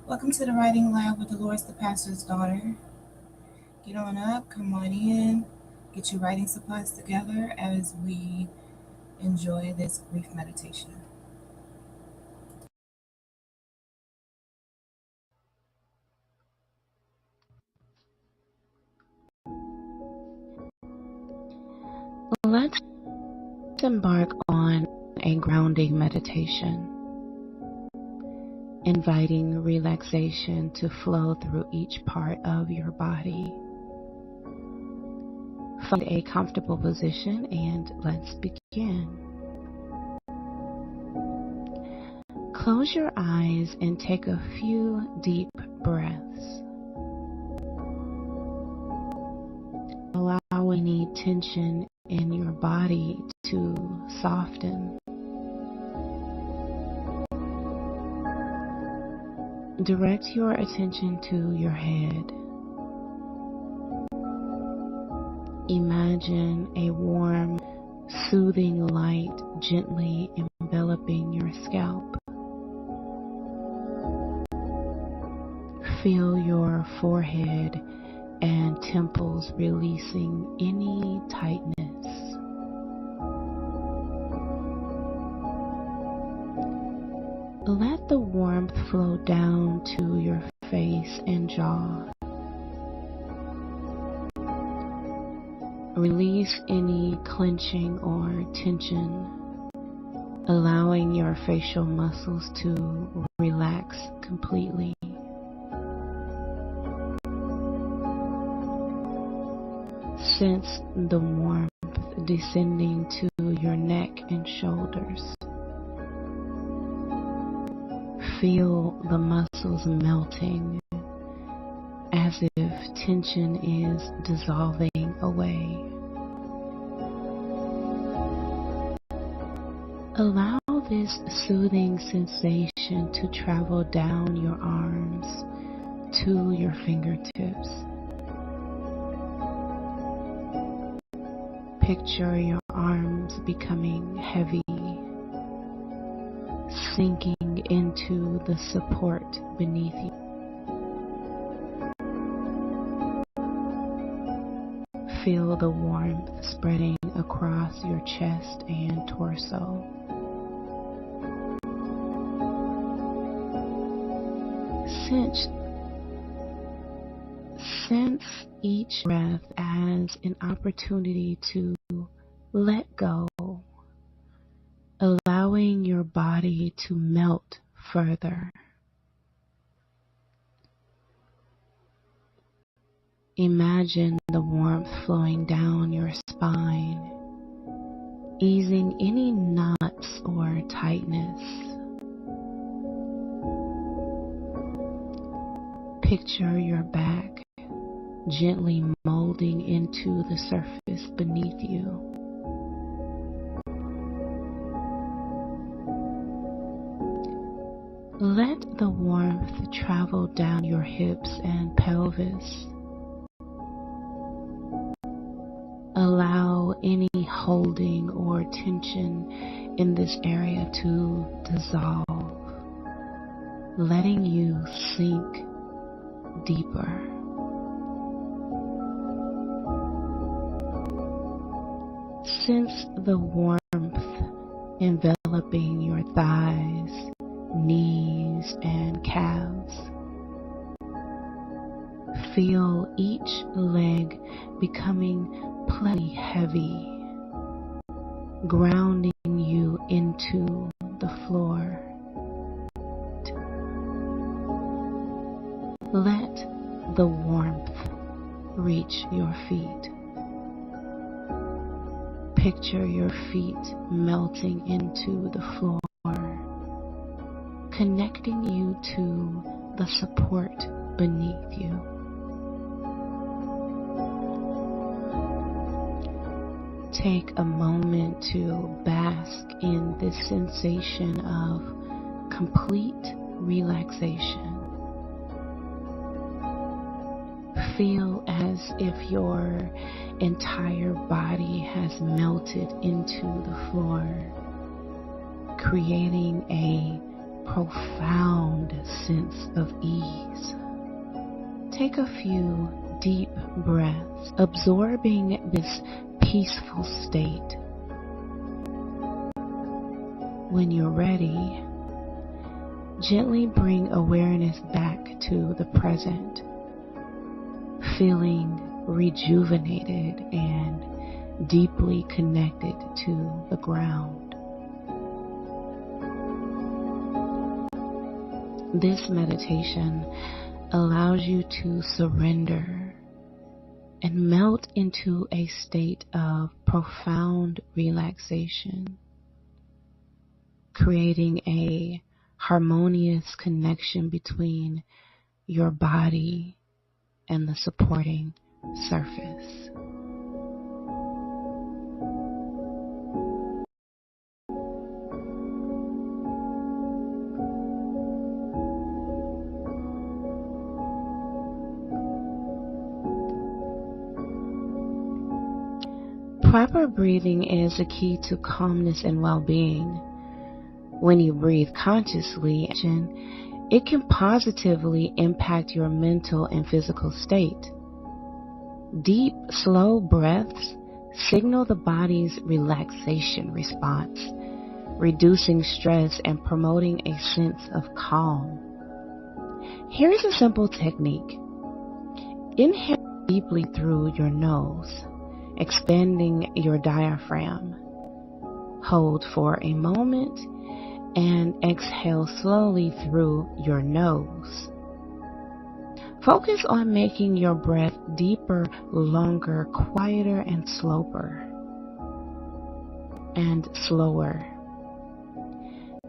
Welcome to the Writing Lab with Delores, the pastor's daughter. Get on up, come on in, get your writing supplies together as we enjoy this brief meditation. Let's embark on a grounding meditation, inviting relaxation to flow through each part of your body. Find a comfortable position and let's begin. Close your eyes and take a few deep breaths. Allow any tension in your body to soften. Direct your attention to your head. Imagine a warm, soothing light gently enveloping your scalp. Feel your forehead and temples releasing any tightness. Let the warmth flow down to your face and jaw. Release any clenching or tension, allowing your facial muscles to relax completely. Sense the warmth descending to your neck and shoulders. Feel the muscles melting as if tension is dissolving away. Allow this soothing sensation to travel down your arms to your fingertips. Picture your arms becoming heavy, sinking into the support beneath you. Feel the warmth spreading across your chest and torso. Sense each breath as an opportunity to let go, allowing your body to melt further. Imagine the warmth flowing down your spine, easing any knots or tightness. Picture your back gently molding into the surface beneath you. Let the warmth travel down your hips and pelvis. Allow any holding or tension in this area to dissolve, letting you sink deeper. Sense the warmth enveloping your thighs, knees, and calves. Feel each leg becoming plenty heavy, grounding you into the floor. Let the warmth reach your feet. Picture your feet melting into the floor, connecting you to the support beneath you. Take a moment to bask in this sensation of complete relaxation. Feel as if your entire body has melted into the floor, creating a profound sense of ease. Take a few deep breaths, absorbing this peaceful state. When you're ready, gently bring awareness back to the present, feeling rejuvenated and deeply connected to the ground. This meditation allows you to surrender and melt into a state of profound relaxation, creating a harmonious connection between your body and the supporting surface. Proper breathing is a key to calmness and well-being. When you breathe consciously, it can positively impact your mental and physical state. Deep, slow breaths signal the body's relaxation response, reducing stress and promoting a sense of calm. Here's a simple technique. Inhale deeply through your nose, expanding your diaphragm. Hold for a moment and exhale slowly through your nose. Focus on making your breath deeper, longer, quieter, and slower.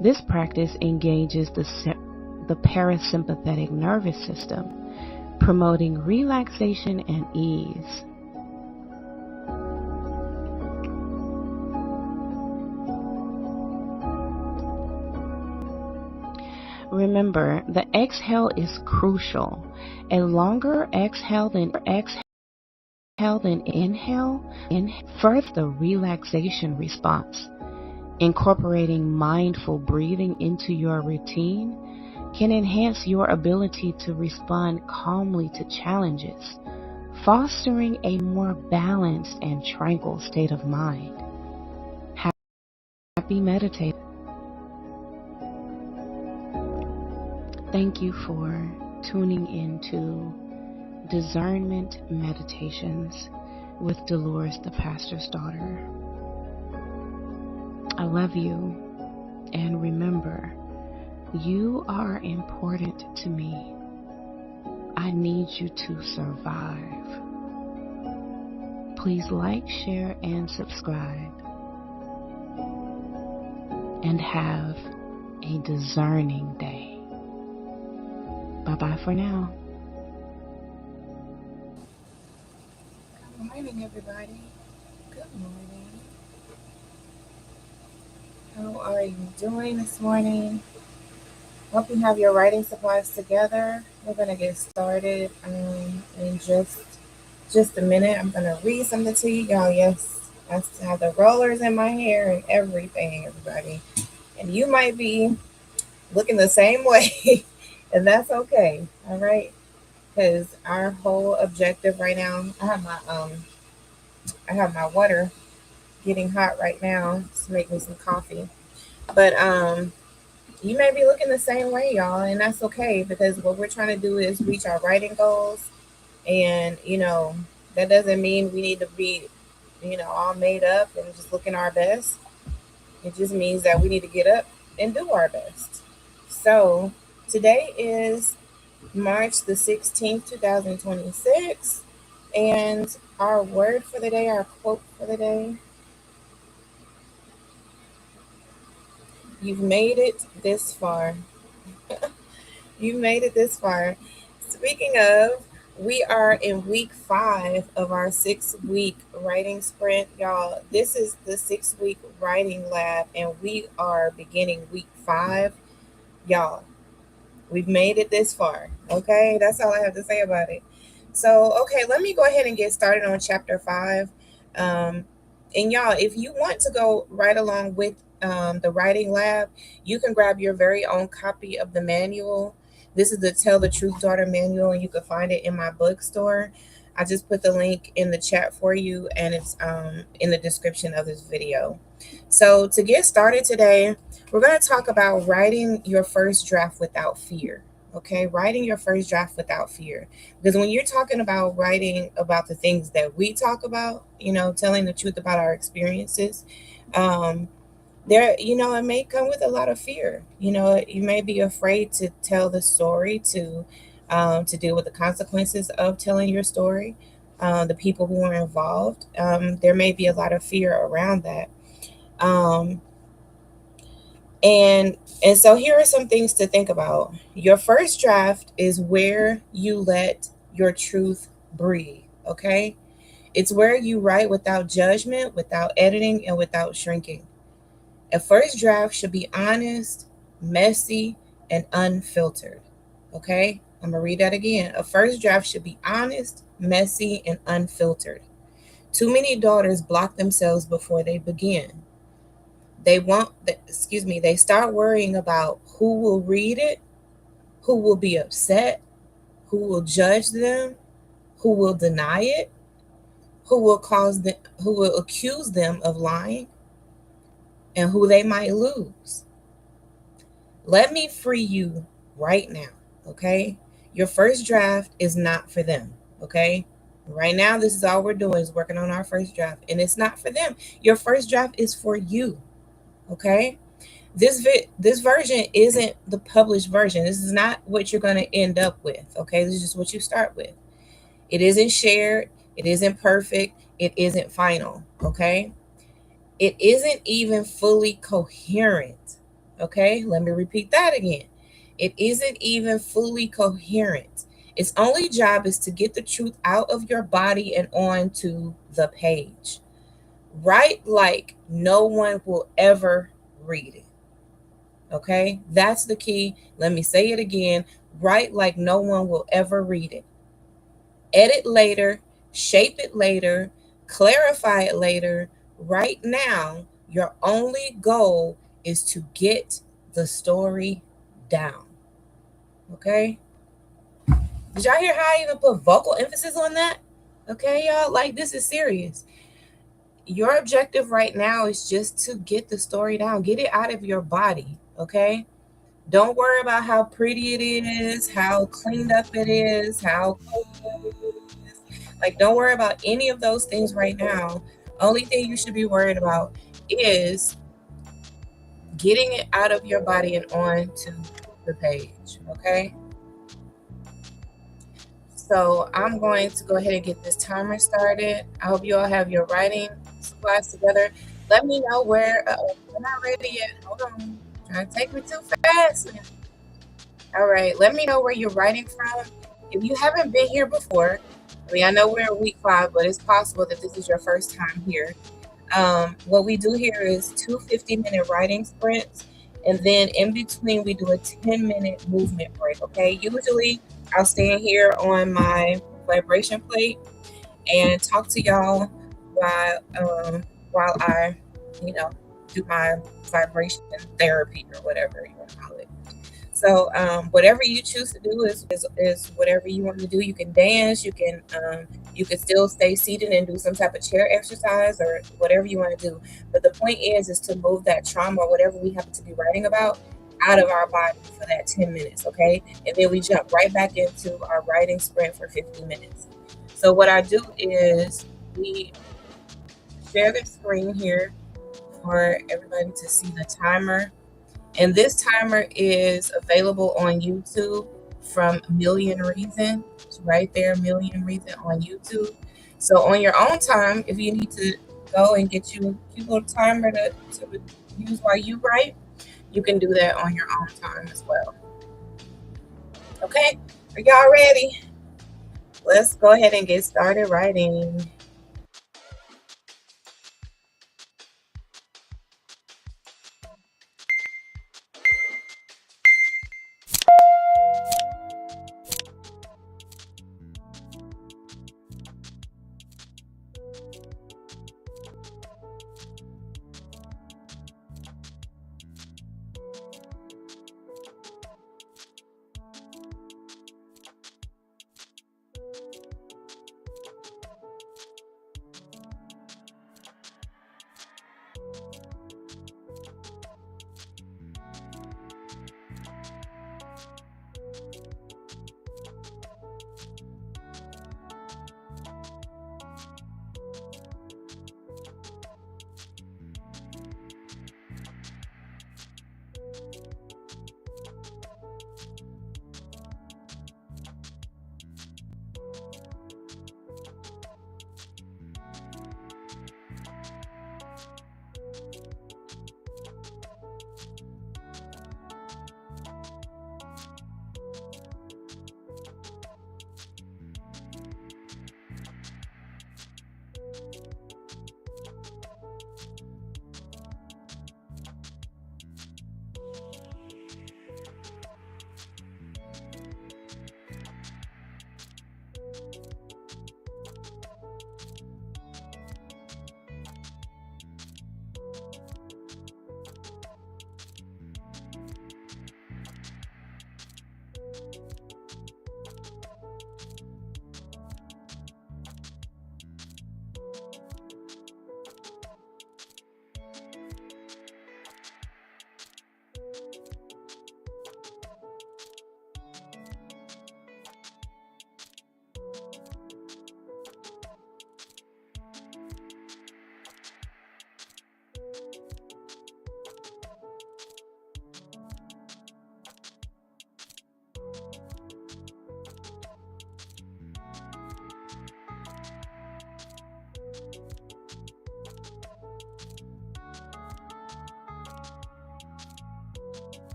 This practice engages the parasympathetic nervous system, promoting relaxation and ease. Remember, the exhale is crucial. A longer exhale than inhale furthers the relaxation response. Incorporating mindful breathing into your routine can enhance your ability to respond calmly to challenges, fostering a more balanced and tranquil state of mind. Happy meditating. Thank you for tuning into Discernment Meditations with Delores, the pastor's daughter. I love you, and remember, you are important to me. I need you to survive. Please like, share, and subscribe. And have a discerning day. Bye-bye for now. Good morning, everybody. Good morning. How are you doing this morning? Hope you have your writing supplies together. We're going to get started in just a minute. I'm going to read something to you, y'all. Yes, I have the rollers in my hair and everything, everybody. And you might be looking the same way, and that's okay. All right, because our whole objective right now, I have my water getting hot right now to make me some coffee. But you may be looking the same way, y'all, and that's okay, because what we're trying to do is reach our writing goals, and that doesn't mean we need to be all made up and just looking our best. It just means that we need to get up and do our best. So today is March the 16th, 2026. And our word for the day, our quote for the day: you've made it this far. You made it this far. Speaking of, we are in week 5 of our 6-week writing sprint. Y'all, this is the 6-week writing lab, and we are beginning week 5. Y'all, we've made it this far. Okay, that's all I have to say about it. So, okay, let me go ahead and get started on chapter 5. And y'all, if you want to go right along with the writing lab, you can grab your very own copy of the manual. This is the Tell the Truth Daughter manual, and you can find it in my bookstore. I just put the link in the chat for you, and it's in the description of this video. So, to get started today, we're going to talk about writing your first draft without fear. Okay, writing your first draft without fear. Because when you're talking about writing about the things that we talk about, telling the truth about our experiences, um, it may come with a lot of fear. You may be afraid to tell the story, to deal with the consequences of telling your story, the people who are involved. There may be a lot of fear around that. Um, and so here are some things to think about. Your first draft is where you let your truth breathe. Okay, it's where you write without judgment, without editing, and without shrinking. A first draft should be honest, messy, and unfiltered. Okay? I'm going to read that again. A first draft should be honest, messy, and unfiltered. Too many daughters block themselves before they begin. They start worrying about who will read it, who will be upset, who will judge them, who will deny it, who will accuse them of lying, and who they might lose. Let me free you right now, okay? Your first draft is not for them, okay? Right now, this is all we're doing is working on our first draft, and it's not for them. Your first draft is for you, okay? This version isn't the published version. This is not what you're going to end up with, okay? This is just what you start with. It isn't shared. It isn't perfect. It isn't final, okay? It isn't even fully coherent. Okay, let me repeat that again. It isn't even fully coherent. Its only job is to get the truth out of your body and onto the page. Write like no one will ever read it. Okay, that's the key. Let me say it again. Write like no one will ever read it. Edit later, shape it later, clarify it later. Right now, your only goal is to get the story down. Okay? Did y'all hear how I even put vocal emphasis on that? Okay, y'all? Like, this is serious. Your objective right now is just to get the story down, get it out of your body. Okay? Don't worry about how pretty it is, how cleaned up it is, how like, don't worry about any of those things right now. Only thing you should be worried about is getting it out of your body and onto the page. Okay. So I'm going to go ahead and get this timer started. I hope you all have your writing supplies together. Let me know where. We're not ready yet. Hold on. Trying to take me too fast. All right. Let me know where you're writing from. If you haven't been here before, I mean, I know we're in week 5, but it's possible that this is your first time here. What we do here is 2 50-minute writing sprints, and then in between we do a 10-minute movement break. Okay, usually I'll stand here on my vibration plate and talk to y'all while I, you know, do my vibration therapy or whatever you want to call it. So whatever you choose to do is whatever you want to do. You can dance. You can still stay seated and do some type of chair exercise or whatever you want to do. But the point is to move that trauma or whatever we happen to be writing about out of our body for that 10 minutes, okay? And then we jump right back into our writing sprint for 50 minutes. So what I do is we share the screen here for everybody to see the timer. And this timer is available on YouTube from Million Reason. It's right there, Million Reason on YouTube. So on your own time, if you need to go and get you a cute little timer to use while you write, you can do that on your own time as well. Okay, are y'all ready? Let's go ahead and get started writing.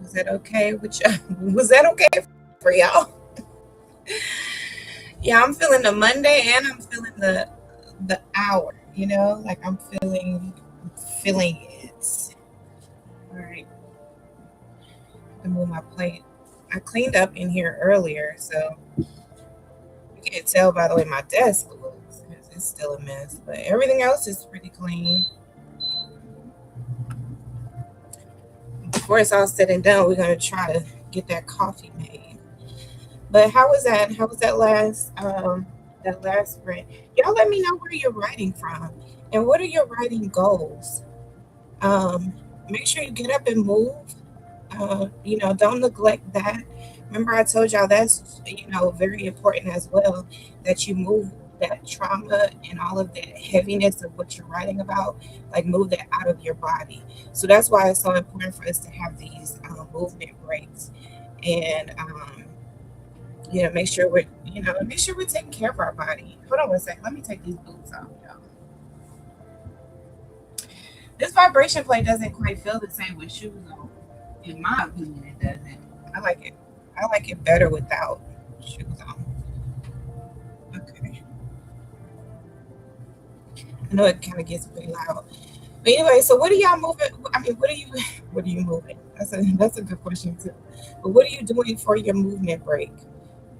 Was that okay with you? Was that okay for y'all? Yeah, I'm feeling the Monday and I'm feeling the hour, like I'm feeling it. All right, I move my plate. I cleaned up in here earlier, so you can't tell by the way my desk looks 'cause it's still a mess, but everything else is pretty clean. Before it's all said and done, we're gonna try to get that coffee made. But how was that? How was that last sprint? Y'all let me know where you're writing from and what are your writing goals. Um, Make sure you get up and move. Don't neglect that. Remember, I told y'all that's very important as well, that you move that trauma and all of that heaviness of what you're writing about, like move that out of your body. So that's why it's so important for us to have these movement breaks and make sure we're taking care of our body. Hold on one second. Let me take these boots off, y'all. This vibration plate doesn't quite feel the same with shoes on. In my opinion, it doesn't. I like it. I like it better without shoes on. Okay. I know it kind of gets pretty loud. But anyway, so what are y'all moving? I mean, what are you moving? That's a good question too. But what are you doing for your movement break?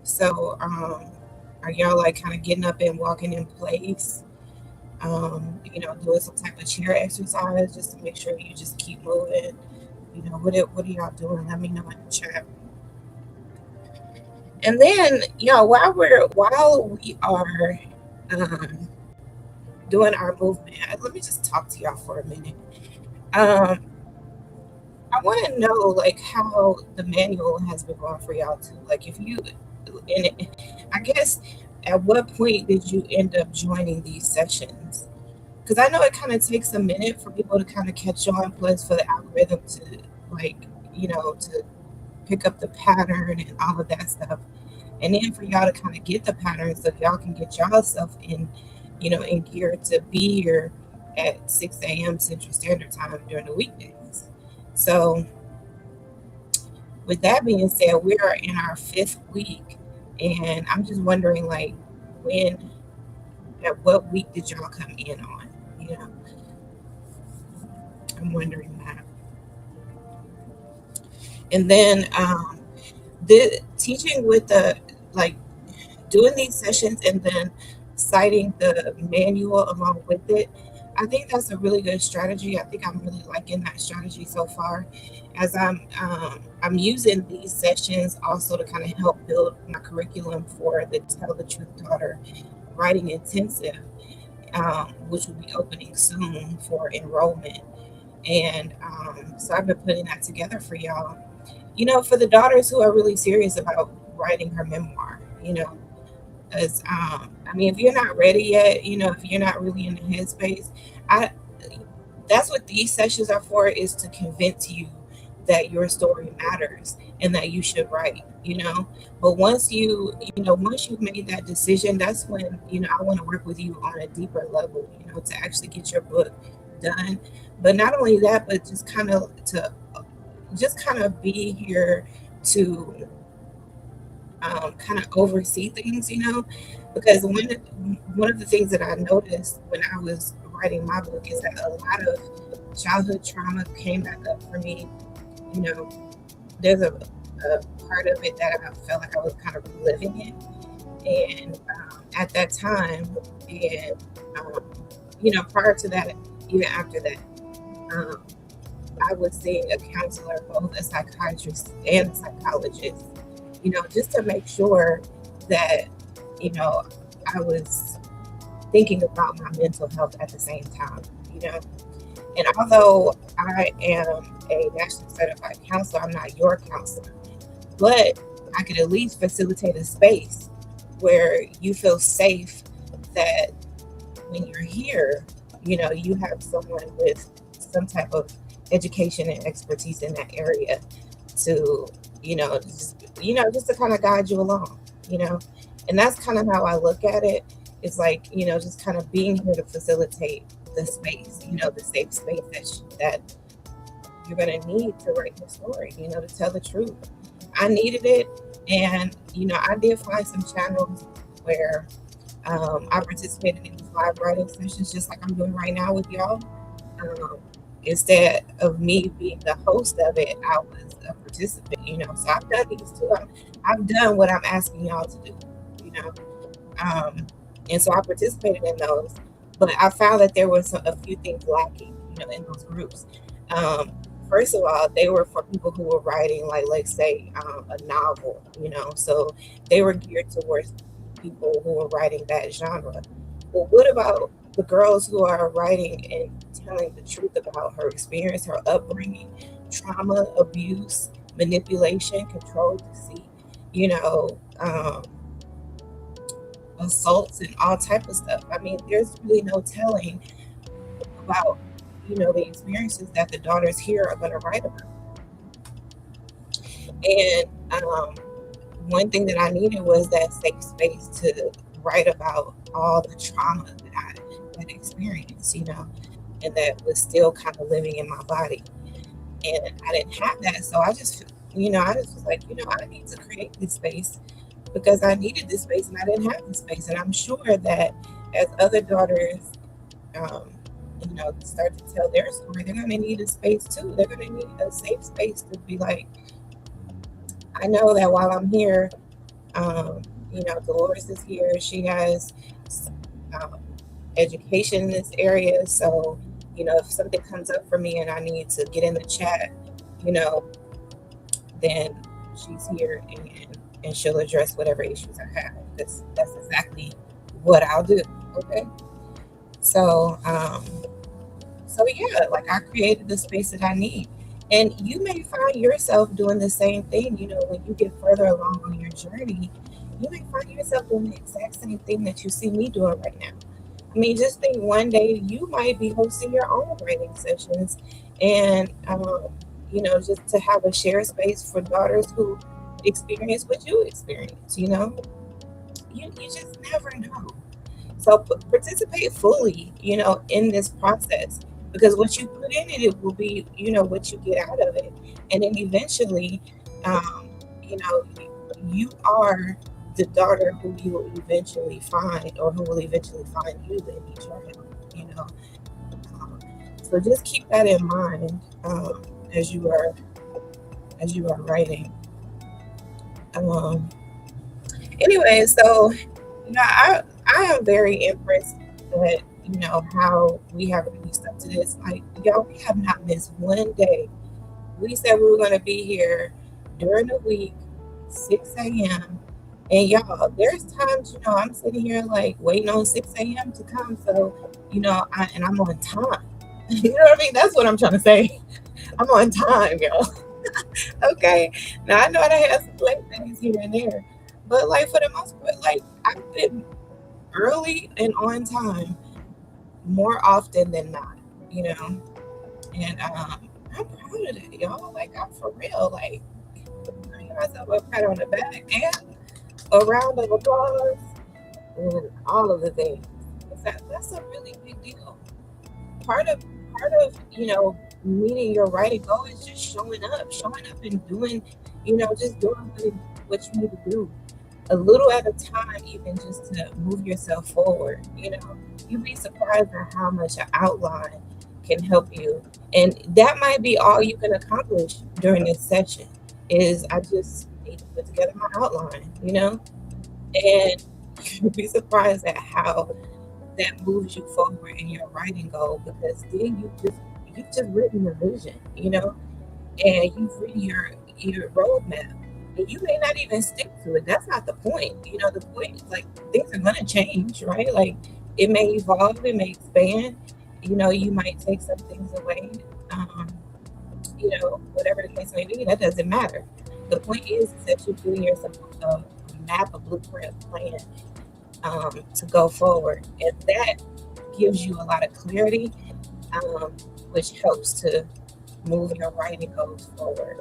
So, are y'all like kind of getting up and walking in place? Doing some type of chair exercise just to make sure you just keep moving. What are y'all doing? Let me know in the chat. And then, while we are um, doing our movement, let me just talk to y'all for a minute. Um, I want to know like how the manual has been going for y'all too. Like if you, and I guess at what point did you end up joining these sessions? Because I know it kind of takes a minute for people to kind of catch on, plus for the algorithm to like, to pick up the pattern and all of that stuff. And then for y'all to kind of get the pattern so y'all can get yourself in gear to be here at 6 a.m. Central Standard Time during the weekdays. So with that being said, we are in our 5th week, and I'm just wondering like at what week did y'all come in on? I'm wondering that. And then the teaching with the like doing these sessions and then citing the manual along with it, I think that's a really good strategy. I think I'm really liking that strategy so far, as I'm using these sessions also to kind of help build my curriculum for the Tell the Truth Daughter Writing Intensive, which will be opening soon for enrollment. And so I've been putting that together for y'all, for the daughters who are really serious about writing her memoir, as I mean, if you're not ready yet, if you're not really in the headspace, I that's what these sessions are for, is to convince you that your story matters and that you should write. But once you've made that decision, that's when I want to work with you on a deeper level, to actually get your book done. But not only that, but just kind of be here to kind of oversee things, because one of the things that I noticed when I was writing my book is that a lot of childhood trauma came back up for me. There's a part of it that I felt like I was kind of reliving it, and at that time, and prior to that, even after that, um, I was seeing a counselor, both a psychiatrist and a psychologist, just to make sure that, I was thinking about my mental health at the same time, you know. And although I am a nationally certified counselor, I'm not your counselor, but I could at least facilitate a space where you feel safe, that when you're here, you have someone with some type of education and expertise in that area to, just to kind of guide you along, you know. And that's kind of how I look at it. It's like, just kind of being here to facilitate the space, the safe space that you're gonna need to write your story, to tell the truth. I needed it, and I did find some channels where I participated in these live writing sessions, just like I'm doing right now with y'all. Um, Instead of me being the host of it, I was a participant. So I've done these too. I've done what I'm asking y'all to do. You know, um, and so I participated in those, but I found that there was a few things lacking, in those groups. Um, First of all, they were for people who were writing, like, let's say, a novel, so they were geared towards people who were writing that genre. Well, what about the girls who are writing and telling the truth about her experience, her upbringing, trauma, abuse, manipulation, control, deceit, you know, um, assaults and all type of stuff. I mean, there's really no telling about, the experiences that the daughters here are going to write about. And one thing that I needed was that safe space to write about all the trauma that I had experienced, and that was still kind of living in my body. And I didn't have that. So I just was like, I need to create this space because I needed this space and I didn't have this space. And I'm sure that as other daughters, um, start to tell their story, they're going to need a space too. They're going to need a safe space to be like, I know that while I'm here, Delores is here. She has um, education in this area. So, if something comes up for me and I need to get in the chat, you know, then she's here and she'll address whatever issues I have. That's exactly what I'll do. Okay. So, yeah, like I created the space that I need. And you may find yourself doing the same thing, when you get further along on your journey, you may find yourself doing the exact same thing that you see me doing right now. I mean, just think one day you might be hosting your own writing sessions and, just to have a shared space for daughters who experience what you experience, you just never know. So participate fully, in this process because what you put in it, it will be, what you get out of it. And then eventually, um, you know, you are the daughter who you will eventually find or who will eventually find you that needs your help, you know. Um, so just keep that in mind as you are writing. Um, anyway, so I am very impressed that how we have really stuck to this. Like y'all, we have not missed one day. We said we were going to be here during the week, 6 a.m. And y'all, there's times I'm sitting here like waiting on 6 a.m. to come. So and I'm on time. You know what I mean? That's what I'm trying to say. I'm on time, y'all. Okay. Now I know I have some late days here and there, but like for the most part, like I've been early and on time more often than not, you know. And I'm proud of that, y'all. Like I'm for real. Like I give myself a pat on the back and a round of applause and all of the things. That's a really big deal. Part of meeting your writing goal is just showing up and doing, just doing what you need to do a little at a time, even just to move yourself forward. You'd be surprised at how much an outline can help you. And that might be all you can accomplish during this session is I just need to put together my outline, and you'd be surprised at how that moves you forward in your writing goal because then you've just written the vision, and you've written your roadmap. And you may not even stick to it. That's not the point. The point is like things are gonna change, right? Like it may evolve, it may expand. You might take some things away. Whatever the case may be, that doesn't matter. The point is that you're giving yourself a map, a blueprint, a plan to go forward, and that gives you a lot of clarity, which helps to move your writing goals forward.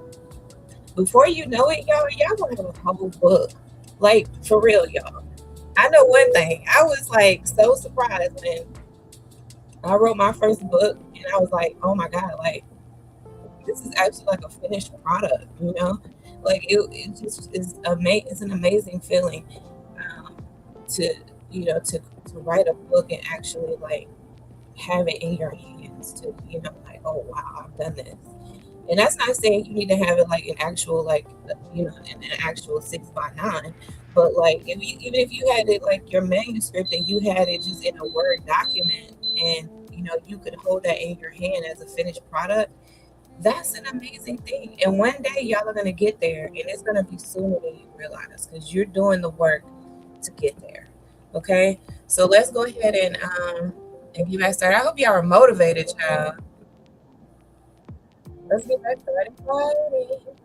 Before you know it, y'all gonna have a whole book. Like for real, y'all. I know one thing. I was like so surprised when I wrote my first book, and I was like, oh my god, like this is actually like a finished product, you know? Like it just is it's an amazing feeling um, to, to write a book and actually like have it in your hands to, like, oh wow, I've done this. And that's not saying you need to have it like an actual, like, an actual 6 by 9, but like even if you had it like your manuscript and you had it just in a Word document, and you could hold that in your hand as a finished product, that's an amazing thing. And one day y'all are gonna get there, and it's gonna be sooner than you realize because you're doing the work to get there. Okay, so let's go ahead and get back started. I hope y'all are motivated, child. Let's get back started.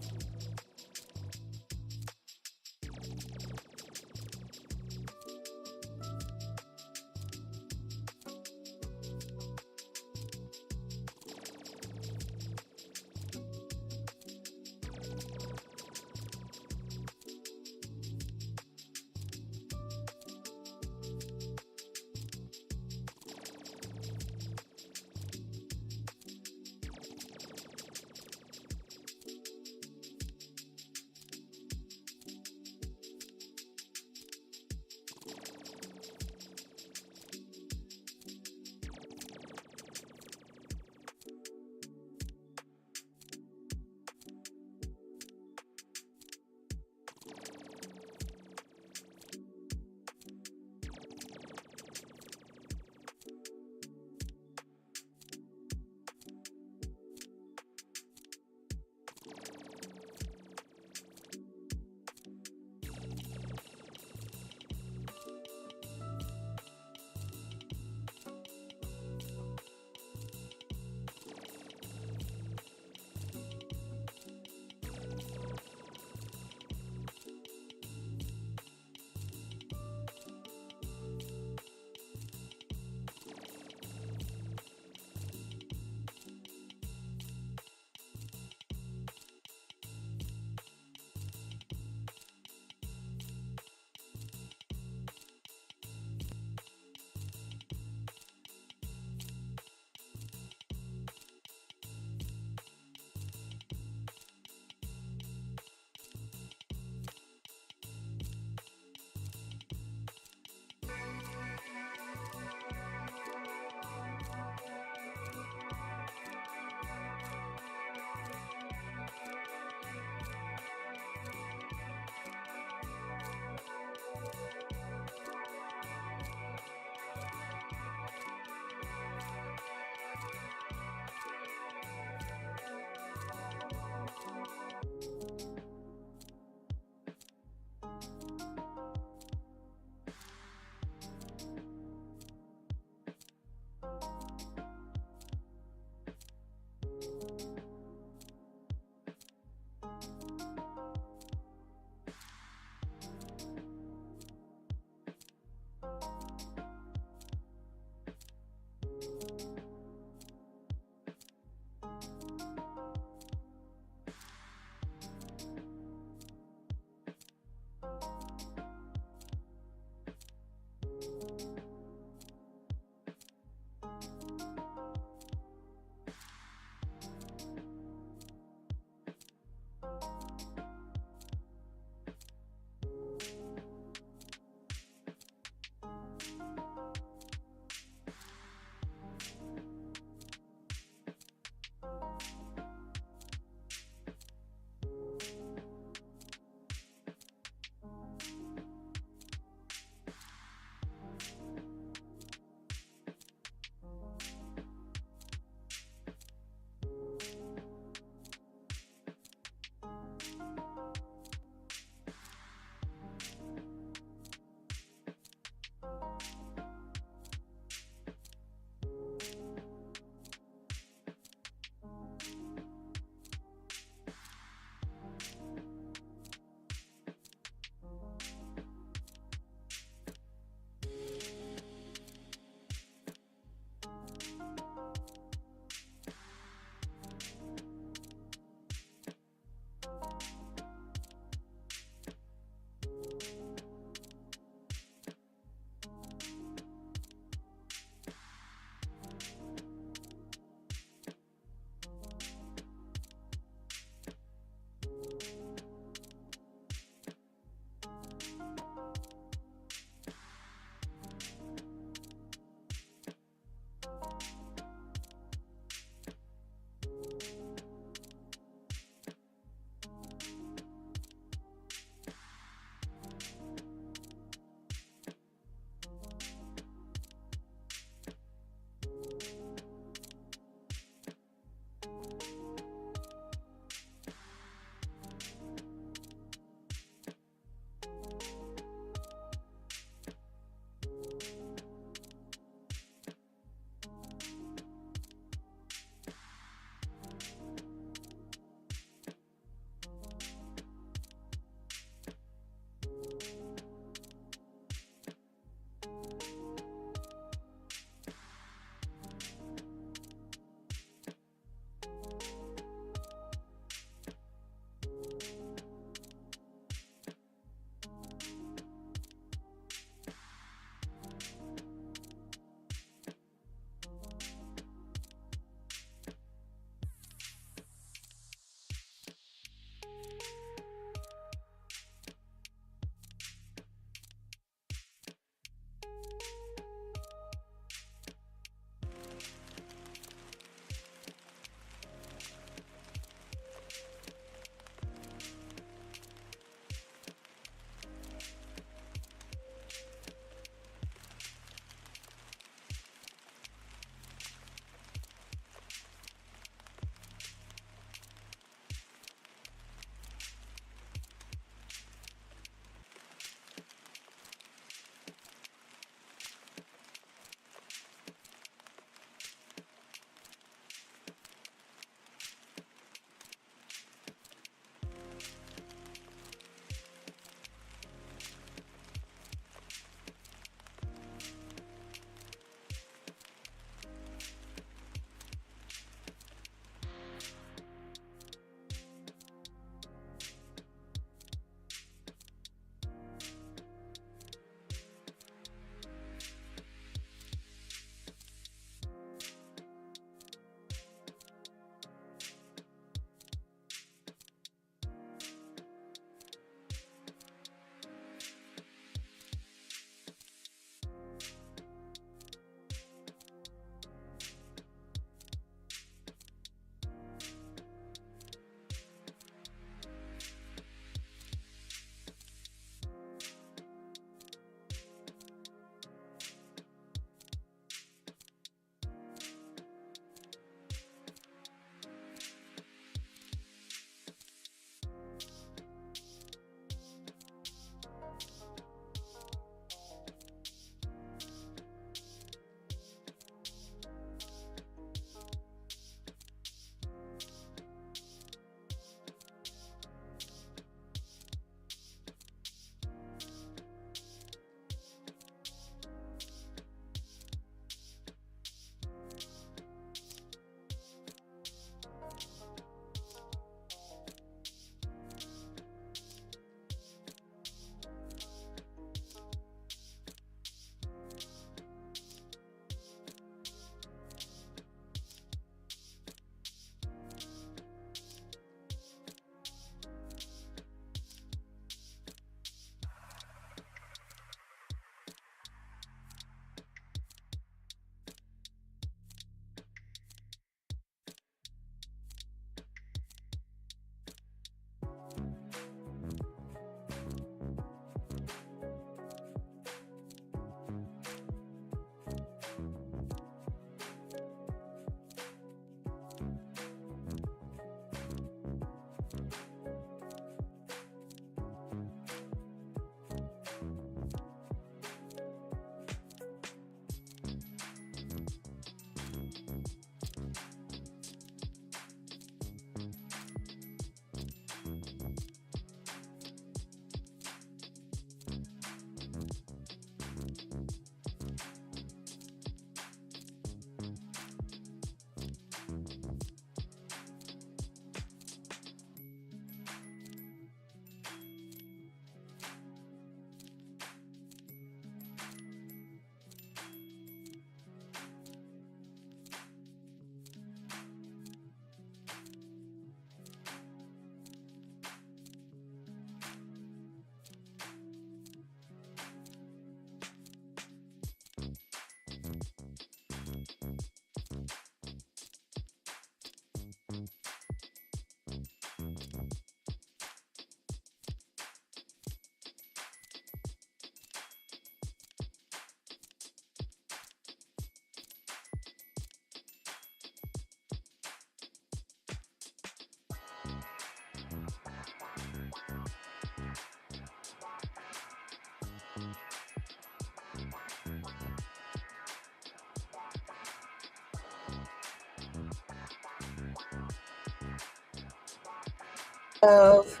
of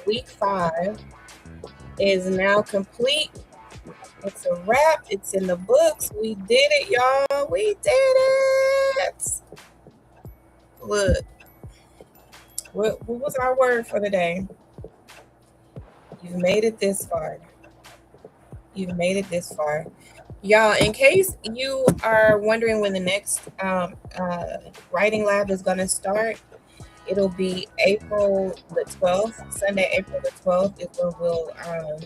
week 5 is now complete. It's a wrap. It's in the books. We did it, y'all. We did it. Look, what was our word for the day? You've made it this far. You've made it this far. Y'all, in case you are wondering when the next writing lab is going to start, it'll be April the 12th. Sunday, April the 12th is when we'll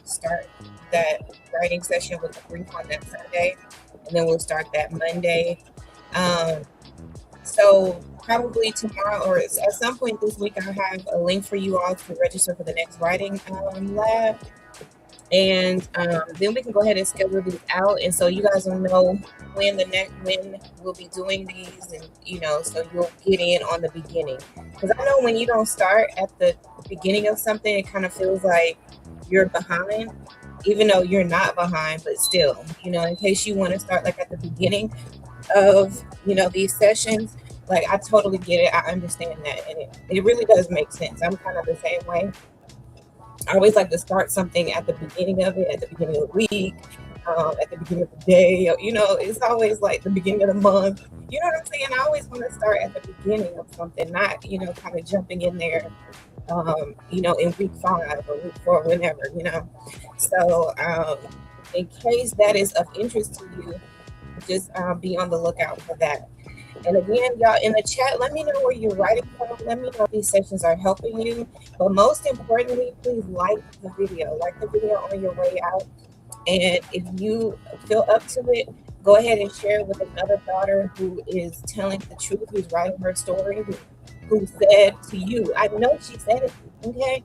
start that writing session with the brief on that Sunday. And then we'll start that Monday. So probably tomorrow or at some point this week, I'll have a link for you all to register for the next writing lab. And then we can go ahead and schedule these out, and so you guys will know when we'll be doing these, and so you'll get in on the beginning. Because I know when you don't start at the beginning of something, it kind of feels like you're behind, even though you're not behind. But still, in case you want to start like at the beginning of these sessions, like I totally get it. I understand that, and it really does make sense. I'm kind of the same way. I always like to start something at the beginning of it, at the beginning of the week, at the beginning of the day. It's always like the beginning of the month. You know what I'm saying? I always want to start at the beginning of something, not, kind of jumping in there, in week 5 or week 4, whenever, So in case that is of interest to you, just be on the lookout for that. And again, y'all, in the chat, let me know where you're writing from. Let me know if these sessions are helping you. But most importantly, please like the video. Like the video on your way out. And if you feel up to it, go ahead and share it with another daughter who is telling the truth, who's writing her story, who said to you, I know she said it, okay?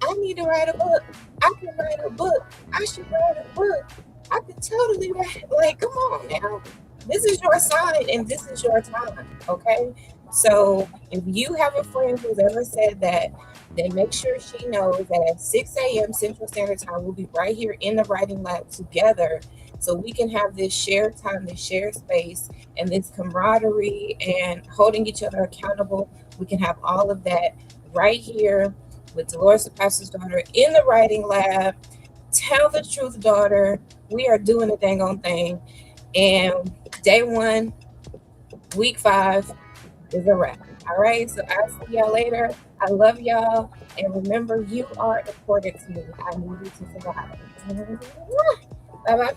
I need to write a book. I can write a book. I should write a book. I could totally write. Like, come on now. This is your sign and this is your time, okay? So if you have a friend who's ever said that, then make sure she knows that at 6 a.m. Central Standard Time, we'll be right here in the writing lab together so we can have this shared time, this shared space, and this camaraderie and holding each other accountable. We can have all of that right here with Delores, the pastor's daughter, in the writing lab. Tell the truth, daughter. We are doing the dang on thing. And day 1, week 5 is a wrap. All right. So I'll see y'all later. I love y'all. And remember, you are important to me. I need you to survive. Bye bye.